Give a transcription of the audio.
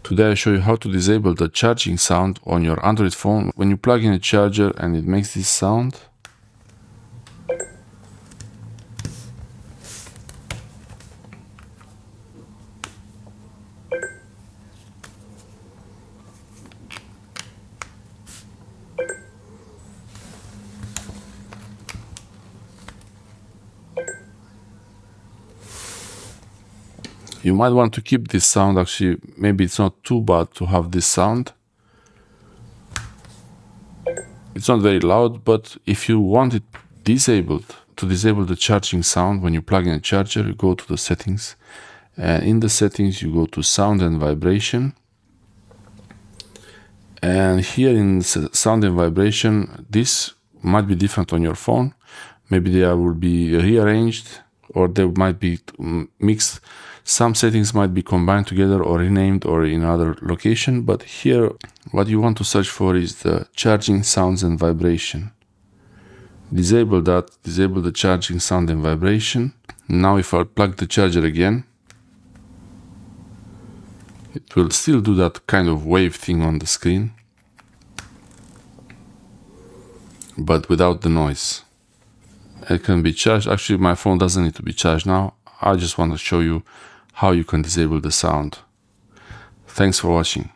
Today I show you how to disable the charging sound on your Android phone when you plug in a charger and it makes this sound. You might want to keep this sound. Actually, maybe it's not too bad to have this sound. It's not very loud, but if you want it disabled, to disable the charging sound when you plug in a charger, you go to the settings, and in the settings you go to sound and vibration. And here in sound and vibration, this might be different on your phone. Maybe they will be rearranged, or they might be mixed. Some settings might be combined together or renamed or in another location, but here what you want to search for is the charging sounds and vibration. Disable that, disable the charging sound and vibration. Now if I plug the charger again, it will still do that kind of wave thing on the screen, but without the noise. It can be charged. Actually, my phone doesn't need to be charged now. I just want to show you how you can disable the sound. Thanks for watching.